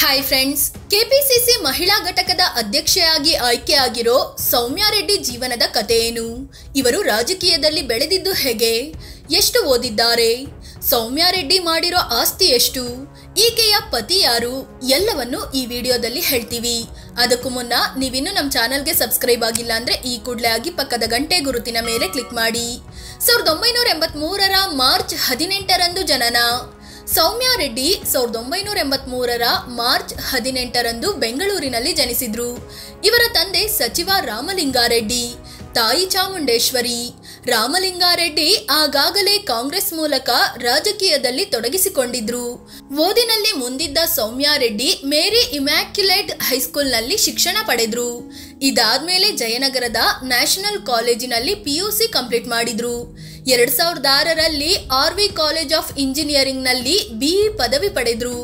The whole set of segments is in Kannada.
ಹಾಯ್ ಫ್ರೆಂಡ್ಸ್, ಕೆಪಿಸಿಸಿ ಮಹಿಳಾ ಘಟಕದ ಅಧ್ಯಕ್ಷೆಯಾಗಿ ಆಯ್ಕೆಯಾಗಿರೋ ಸೌಮ್ಯಾ ರೆಡ್ಡಿ ಜೀವನದ ಕಥೆ ಏನು? ಇವರು ರಾಜಕೀಯದಲ್ಲಿ ಬೆಳೆದಿದ್ದು ಹೇಗೆ? ಎಷ್ಟು ಓದಿದ್ದಾರೆ? ಸೌಮ್ಯಾ ರೆಡ್ಡಿ ಮಾಡಿರೋ ಆಸ್ತಿ ಎಷ್ಟು? ಈಕೆಯ ಪತಿ ಯಾರು? ಎಲ್ಲವನ್ನು ಈ ವಿಡಿಯೋದಲ್ಲಿ ಹೇಳ್ತೀವಿ. ಅದಕ್ಕೂ ಮುನ್ನ ನೀವಿನ್ನೂ ನಮ್ಮ ಚಾನಲ್ಗೆ ಸಬ್ಸ್ಕ್ರೈಬ್ ಆಗಿಲ್ಲ ಅಂದ್ರೆ ಈ ಕೂಡಲೇ ಆಗಿ ಪಕ್ಕದ ಗಂಟೆ ಗುರುತಿನ ಮೇಲೆ ಕ್ಲಿಕ್ ಮಾಡಿ. 1983ರ ಮಾರ್ಚ್ 18ರಂದು ಜನನ. ಸೌಮ್ಯಾ ರೆಡ್ಡಿ 1983ರ ಮಾರ್ಚ್ 18ರಂದು ಬೆಂಗಳೂರಿನಲ್ಲಿ ಜನಿಸಿದ್ರು. ಇವರ ತಂದೆ ಸಚಿವ ರಾಮಲಿಂಗಾರೆಡ್ಡಿ, ತಾಯಿ ಚಾಮುಂಡೇಶ್ವರಿ. ರಾಮಲಿಂಗಾರೆಡ್ಡಿ ಆಗಾಗಲೇ ಕಾಂಗ್ರೆಸ್ ಮೂಲಕ ರಾಜಕೀಯದಲ್ಲಿ ತೊಡಗಿಸಿಕೊಂಡಿದ್ರು. ಓದಿನಲ್ಲಿ ಮುಂದಿದ್ದ ಸೌಮ್ಯಾ ರೆಡ್ಡಿ ಮೇರಿ ಇಮ್ಯಾಕ್ಯುಲೇಟ್ ಹೈಸ್ಕೂಲ್ನಲ್ಲಿ ಶಿಕ್ಷಣ ಪಡೆದ್ರು. ಇದಾದ್ಮೇಲೆ ಜಯನಗರದ ನ್ಯಾಷನಲ್ ಕಾಲೇಜಿನಲ್ಲಿ PUC ಕಂಪ್ಲೀಟ್ ಮಾಡಿದ್ರು. 2006ರಲ್ಲಿ RV ಕಾಲೇಜ್ ಆಫ್ ಇಂಜಿನಿಯರಿಂಗ್ ನಲ್ಲಿ BE ಪದವಿ ಪಡೆದ್ರು.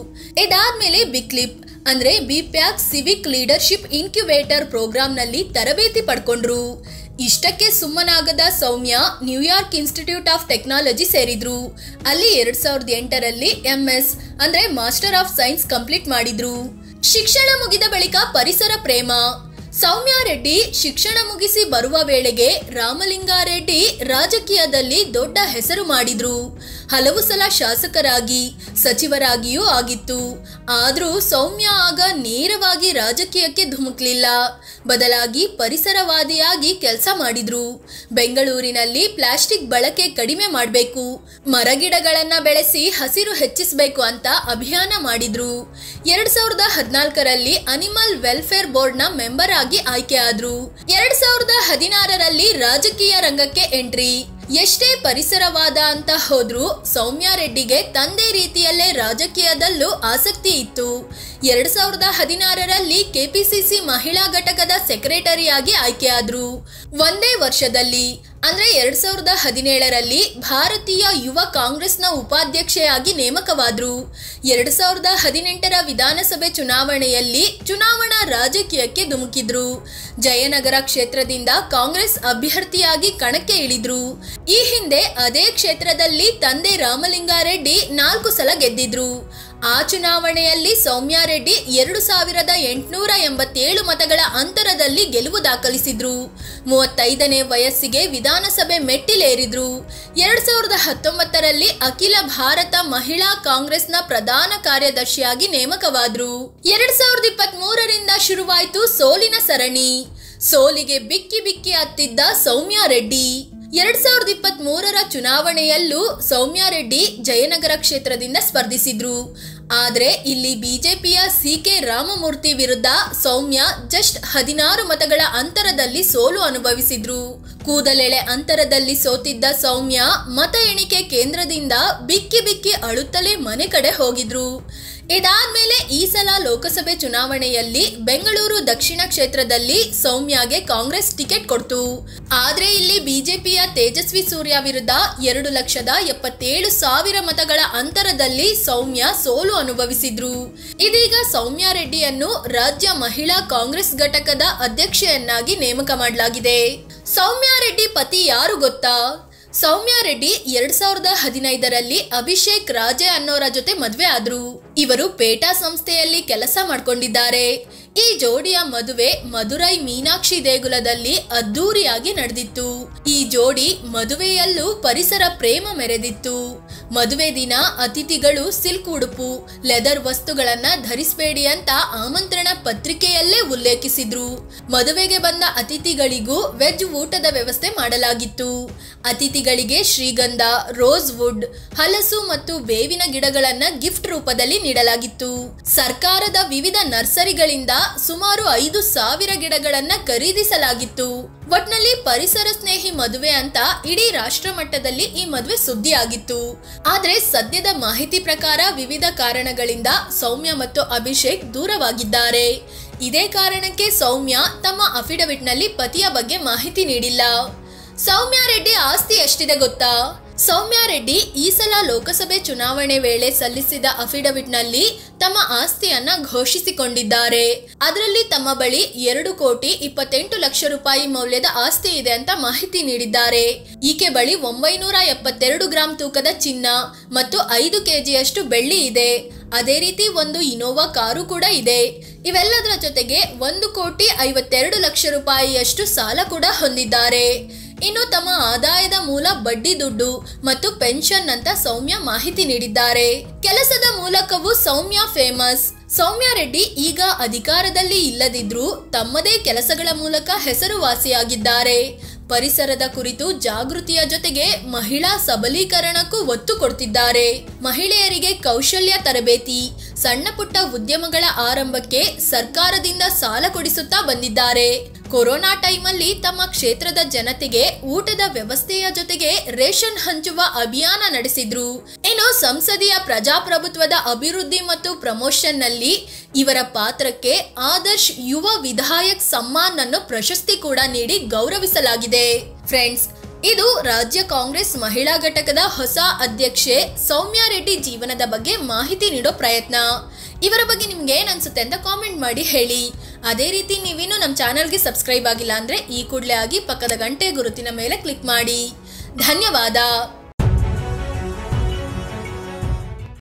ಇದಾದ್ಮೇಲೆ ಬಿಕ್ಲಿಪ್ ಅಂದ್ರೆ BPAC ಸಿವಿಕ್ ಲೀಡರ್ಶಿಪ್ ಇನ್ಕ್ಯುಬೇಟರ್ ಪ್ರೋಗ್ರಾಂನಲ್ಲಿ ತರಬೇತಿ ಪಡ್ಕೊಂಡ್ರು. ಇಷ್ಟಕ್ಕೆ ಸುಮ್ಮನಾಗದ Soumya New York Institute of Technology ಸೇರಿದ್ರು. ಅಲ್ಲಿ 2008ರಲ್ಲಿ MS ಅಂದ್ರೆ ಮಾಸ್ಟರ್ ಆಫ್ ಸೈನ್ಸ್ ಕಂಪ್ಲೀಟ್ ಮಾಡಿದ್ರು. ಶಿಕ್ಷಣ ಮುಗಿದ ಬಳಿಕ ಪರಿಸರ ಪ್ರೇಮ. ಸೌಮ್ಯಾ ರೆಡ್ಡಿ ಶಿಕ್ಷಣ ಮುಗಿಸಿ ಬರುವ ವೇಳೆಗೆ ರಾಮಲಿಂಗಾರೆಡ್ಡಿ ರಾಜಕೀಯದಲ್ಲಿ ದೊಡ್ಡ ಹೆಸರು ಮಾಡಿದ್ರು. ಹಲವು ಸಲ ಶಾಸಕರಾಗಿ ಸಚಿವರಾಗಿಯೂ ಆಗಿತ್ತು. ಆದ್ರೂ ಸೌಮ್ಯಾ ಆಗ ನೇರವಾಗಿ ರಾಜಕೀಯಕ್ಕೆ ಧುಮುಕ್ಲಿಲ್ಲ. ಬದಲಾಗಿ ಪರಿಸರವಾದಿಯಾಗಿ ಕೆಲಸ ಮಾಡಿದ್ರು. ಬೆಂಗಳೂರಿನಲ್ಲಿ ಪ್ಲಾಸ್ಟಿಕ್ ಬಳಕೆ ಕಡಿಮೆ ಮಾಡಬೇಕು, ಮರಗಿಡಗಳನ್ನ ಬೆಳೆಸಿ ಹಸಿರು ಹೆಚ್ಚಿಸಬೇಕು ಅಂತ ಅಭಿಯಾನ ಮಾಡಿದ್ರು. 2014ರಲ್ಲಿ ಅನಿಮಲ್ ವೆಲ್ಫೇರ್ ಬೋರ್ಡ್ ನ ಮೆಂಬರ್ ಆಗಿ ಆಯ್ಕೆಯಾದ್ರು. 2016ರಲ್ಲಿ ರಾಜಕೀಯ ರಂಗಕ್ಕೆ ಎಂಟ್ರಿ. ಎಷ್ಟೇ ಪರಿಸರವಾದ ಅಂತ ಹೋದ್ರು ಸೌಮ್ಯಾ ರೆಡ್ಡಿಗೆ ತಂದೆ ರೀತಿಯಲ್ಲೇ ರಾಜಕೀಯದಲ್ಲೂ ಆಸಕ್ತಿ ಇತ್ತು. 2016ರಲ್ಲಿ ಕೆಪಿಸಿಸಿ ಮಹಿಳಾ ಘಟಕದ ಸೆಕ್ರೆಟರಿಯಾಗಿ ಆಯ್ಕೆಯಾದ್ರು. ಒಂದೇ ವರ್ಷದಲ್ಲಿ ಅಂದ್ರೆ 2017ರಲ್ಲಿ ಭಾರತೀಯ ಯುವ ಕಾಂಗ್ರೆಸ್ನ ಉಪಾಧ್ಯಕ್ಷೆಯಾಗಿ ನೇಮಕವಾದ್ರು. 2018ರ ವಿಧಾನಸಭೆ ಚುನಾವಣೆಯಲ್ಲಿ ಚುನಾವಣಾ ರಾಜಕೀಯಕ್ಕೆ ಧುಮುಕಿದ್ರು. ಜಯನಗರ ಕ್ಷೇತ್ರದಿಂದ ಕಾಂಗ್ರೆಸ್ ಅಭ್ಯರ್ಥಿಯಾಗಿ ಕಣಕ್ಕೆ ಇಳಿದ್ರು. ಈ ಹಿಂದೆ ಅದೇ ಕ್ಷೇತ್ರದಲ್ಲಿ ತಂದೆ ರಾಮಲಿಂಗಾರೆಡ್ಡಿ 4 ಸಲ ಗೆದ್ದಿದ್ರು. ಆ ಚುನಾವಣೆಯಲ್ಲಿ ಸೌಮ್ಯಾ ರೆಡ್ಡಿ 2887 ಮತಗಳ ಅಂತರದಲ್ಲಿ ಗೆಲುವು ದಾಖಲಿಸಿದ್ರು. 35ನೇ ವಯಸ್ಸಿಗೆ ವಿಧಾನಸಭೆ ಮೆಟ್ಟಿಲೇರಿದ್ರು. 2019ರಲ್ಲಿ ಅಖಿಲ ಭಾರತ ಮಹಿಳಾ ಕಾಂಗ್ರೆಸ್ನ ಪ್ರಧಾನ ಕಾರ್ಯದರ್ಶಿಯಾಗಿ ನೇಮಕವಾದ್ರು. 2023ರಿಂದ ಶುರುವಾಯಿತು ಸೋಲಿನ ಸರಣಿ. ಸೋಲಿಗೆ ಬಿಕ್ಕಿ ಬಿಕ್ಕಿ ಹತ್ತಿದ್ದ ಸೌಮ್ಯಾ ರೆಡ್ಡಿ. 2023ರ ಚುನಾವಣೆಯಲ್ಲೂ ಸೌಮ್ಯಾ ರೆಡ್ಡಿ ಜಯನಗರ ಕ್ಷೇತ್ರದಿಂದ ಸ್ಪರ್ಧಿಸಿದ್ರು. ಆದ್ರೆ ಇಲ್ಲಿ ಬಿಜೆಪಿಯ CK ರಾಮಮೂರ್ತಿ ವಿರುದ್ಧ ಸೌಮ್ಯಾ ಜಸ್ಟ್ 16 ಮತಗಳ ಅಂತರದಲ್ಲಿ ಸೋಲು ಅನುಭವಿಸಿದ್ರು. ಕೂದಲೆಳೆ ಅಂತರದಲ್ಲಿ ಸೋತಿದ್ದ ಸೌಮ್ಯಾ ಮತ ಎಣಿಕೆ ಕೇಂದ್ರದಿಂದ ಬಿಕ್ಕಿ ಬಿಕ್ಕಿ ಅಳುತ್ತಲೇ ಮನೆ ಕಡೆ ಹೋಗಿದ್ರು. ಇದಾದ್ಮೇಲೆ ಈ ಸಲ ಲೋಕಸಭೆ ಚುನಾವಣೆಯಲ್ಲಿ ಬೆಂಗಳೂರು ದಕ್ಷಿಣ ಕ್ಷೇತ್ರದಲ್ಲಿ ಸೌಮ್ಯಾಗೆ ಕಾಂಗ್ರೆಸ್ ಟಿಕೆಟ್ ಕೊಡ್ತು. ಆದ್ರೆ ಇಲ್ಲಿ ಬಿಜೆಪಿಯ ತೇಜಸ್ವಿ ಸೂರ್ಯ ವಿರುದ್ಧ 2,77,000 ಮತಗಳ ಅಂತರದಲ್ಲಿ ಸೌಮ್ಯಾ ಸೋಲು ಅನುಭವಿಸಿದ್ರು. ಇದೀಗ ಸೌಮ್ಯಾ ರೆಡ್ಡಿಯನ್ನು ರಾಜ್ಯ ಮಹಿಳಾ ಕಾಂಗ್ರೆಸ್ ಘಟಕದ ಅಧ್ಯಕ್ಷೆಯನ್ನಾಗಿ ನೇಮಕ ಮಾಡಲಾಗಿದೆ. ಸೌಮ್ಯಾ ರೆಡ್ಡಿ ಪತಿ ಯಾರು ಗೊತ್ತಾ? ಸೌಮ್ಯಾ ರೆಡ್ಡಿ 2015ರಲ್ಲಿ ಅಭಿಷೇಕ್ ರಾಜೆ ಅನ್ನೋರ ಜೊತೆ ಮದುವೆ ಆದ್ರು. ಇವರು ಪೇಟಾ ಸಂಸ್ಥೆಯಲ್ಲಿ ಕೆಲಸ ಮಾಡ್ಕೊಂಡಿದ್ದಾರೆ. ಈ ಜೋಡಿಯ ಮದುವೆ ಮದುರೈ ಮೀನಾಕ್ಷಿ ದೇಗುಲದಲ್ಲಿ ಅದ್ದೂರಿಯಾಗಿ ನಡೆದಿತ್ತು. ಈ ಜೋಡಿ ಮದುವೆಯಲ್ಲೂ ಪರಿಸರ ಪ್ರೇಮ ಮೆರೆದಿತ್ತು. ಮದುವೆ ದಿನ ಅತಿಥಿಗಳು ಸಿಲ್ಕ್ ಉಡುಪು, ಲೆದರ್ ವಸ್ತುಗಳನ್ನ ಧರಿಸಬೇಡಿ ಅಂತ ಆಮಂತ್ರಣ ಪತ್ರಿಕೆಯಲ್ಲೇ ಉಲ್ಲೇಖಿಸಿದ್ರು. ಮದುವೆಗೆ ಬಂದ ಅತಿಥಿಗಳಿಗೂ ವೆಜ್ ಊಟದ ವ್ಯವಸ್ಥೆ ಮಾಡಲಾಗಿತ್ತು. ಅತಿಥಿಗಳಿಗೆ ಶ್ರೀಗಂಧ, ರೋಸ್ ವುಡ್, ಹಲಸು ಮತ್ತು ಬೇವಿನ ಗಿಡಗಳನ್ನ ಗಿಫ್ಟ್ ರೂಪದಲ್ಲಿ ನೀಡಲಾಗಿತ್ತು. ಸರ್ಕಾರದ ವಿವಿಧ ನರ್ಸರಿಗಳಿಂದ ಸುಮಾರು 5,000 ಗಿಡಗಳನ್ನ ಖರೀದಿಸಲಾಗಿತ್ತು. ಒಟ್ನಲ್ಲಿ ಪರಿಸರ ಸ್ನೇಹಿ ಮದುವೆ ಅಂತ ಇಡೀ ರಾಷ್ಟ್ರ ಮಟ್ಟದಲ್ಲಿ ಈ ಮದುವೆ ಸುದ್ದಿ ಆಗಿತ್ತು. ಆದ್ರೆ ಸದ್ಯದ ಮಾಹಿತಿ ಪ್ರಕಾರ ವಿವಿಧ ಕಾರಣಗಳಿಂದ ಸೌಮ್ಯಾ ಮತ್ತು ಅಭಿಷೇಕ್ ದೂರವಾಗಿದ್ದಾರೆ. ಇದೇ ಕಾರಣಕ್ಕೆ ಸೌಮ್ಯಾ ತಮ್ಮ ಅಫಿಡವಿಟ್ ನಲ್ಲಿ ಪತಿಯ ಬಗ್ಗೆ ಮಾಹಿತಿ ನೀಡಿಲ್ಲ. ಸೌಮ್ಯಾ ರೆಡ್ಡಿ ಆಸ್ತಿ ಎಷ್ಟಿದೆ ಗೊತ್ತಾ? ಸೌಮ್ಯ ರೆಡ್ಡಿ ಈ ಸಲ ಲೋಕಸಭೆ ಚುನಾವಣೆ ವೇಳೆ ಸಲ್ಲಿಸಿದ ಅಫಿಡವಿಟ್ನಲ್ಲಿ ತಮ್ಮ ಆಸ್ತಿಯನ್ನ ಘೋಷಿಸಿಕೊಂಡಿದ್ದಾರೆ. ಅದರಲ್ಲಿ ತಮ್ಮ ಬಳಿ 2,28,00,000 ರೂಪಾಯಿ ಮೌಲ್ಯದ ಆಸ್ತಿ ಇದೆ ಅಂತ ಮಾಹಿತಿ ನೀಡಿದ್ದಾರೆ. ಈಕೆ ಬಳಿ 972 ಗ್ರಾಂ ತೂಕದ ಚಿನ್ನ ಮತ್ತು 5 ಕೆಜಿಯಷ್ಟು ಬೆಳ್ಳಿ ಇದೆ. ಅದೇ ರೀತಿ ಒಂದು ಇನೋವಾ ಕಾರು ಕೂಡ ಇದೆ. ಇವೆಲ್ಲದರ ಜೊತೆಗೆ 1,52,00,000 ರೂಪಾಯಿಯಷ್ಟು ಸಾಲ ಕೂಡ ಹೊಂದಿದ್ದಾರೆ. ಇನ್ನು ತಮ್ಮ ಆದಾಯದ ಮೂಲ ಬಡ್ಡಿ ದುಡ್ಡು ಮತ್ತು ಪೆನ್ಷನ್ ಅಂತ ಸೌಮ್ಯ ಮಾಹಿತಿ ನೀಡಿದ್ದಾರೆ. ಕೆಲಸದ ಮೂಲಕವೂ ಸೌಮ್ಯ ಫೇಮಸ್. ಸೌಮ್ಯ ರೆಡ್ಡಿ ಈಗ ಅಧಿಕಾರದಲ್ಲಿ ಇಲ್ಲದಿದ್ರೂ ತಮ್ಮದೇ ಕೆಲಸಗಳ ಮೂಲಕ ಹೆಸರುವಾಸಿಯಾಗಿದ್ದಾರೆ. ಪರಿಸರದ ಕುರಿತು ಜಾಗೃತಿಯ ಜೊತೆಗೆ ಮಹಿಳಾ ಸಬಲೀಕರಣಕ್ಕೂ ಒತ್ತು ಕೊಡ್ತಿದ್ದಾರೆ. ಮಹಿಳೆಯರಿಗೆ ಕೌಶಲ್ಯ ತರಬೇತಿ, ಸಣ್ಣ ಪುಟ್ಟ ಉದ್ಯಮಗಳ ಆರಂಭಕ್ಕೆ ಸರ್ಕಾರದಿಂದ ಸಾಲ ಕೊಡಿಸುತ್ತಾ ಬಂದಿದ್ದಾರೆ. ಕೊರೋನಾ ಟೈಮಲ್ಲಿ ತಮ್ಮ ಕ್ಷೇತ್ರದ ಜನತೆಗೆ ಊಟದ ವ್ಯವಸ್ಥೆಯ ಜೊತೆಗೆ ರೇಷನ್ ಹಂಚುವ ಅಭಿಯಾನ ನಡೆಸಿದ್ರು. ಇನ್ನು ಸಂಸದೀಯ ಪ್ರಜಾಪ್ರಭುತ್ವದ ಅಭಿವೃದ್ಧಿ ಮತ್ತು ಪ್ರಮೋಷನ್ ನಲ್ಲಿ ಇವರ ಪಾತ್ರಕ್ಕೆ ಆದರ್ಶ್ ಯುವ ವಿಧಾಯಕ್ ಸಮ್ಮಾನ್ ಅನ್ನೋ ಪ್ರಶಸ್ತಿ ಕೂಡ ನೀಡಿ ಗೌರವಿಸಲಾಗಿದೆ. ಫ್ರೆಂಡ್ಸ್, ಇದು ರಾಜ್ಯ ಕಾಂಗ್ರೆಸ್ ಮಹಿಳಾ ಘಟಕದ ಹೊಸ ಅಧ್ಯಕ್ಷೆ ಸೌಮ್ಯ ರೆಡ್ಡಿ ಜೀವನದ ಬಗ್ಗೆ ಮಾಹಿತಿ ನೀಡೋ ಪ್ರಯತ್ನ. ಇವರ ಬಗ್ಗೆ ನಿಮ್ಗೆ ಏನ್ ಅನ್ಸುತ್ತೆ ಅಂತ ಕಾಮೆಂಟ್ ಮಾಡಿ ಹೇಳಿ. ಅದೇ ರೀತಿ ನೀವಿನ್ನೂ ನಮ್ಮ ಚಾನಲ್ಗೆ ಸಬ್ಸ್ಕ್ರೈಬ್ ಆಗಿಲ್ಲ ಅಂದ್ರೆ ಈ ಕೂಡಲೇ ಆಗಿ ಪಕ್ಕದ ಗಂಟೆ ಗುರುತಿನ ಮೇಲೆ ಕ್ಲಿಕ್ ಮಾಡಿ. ಧನ್ಯವಾದ.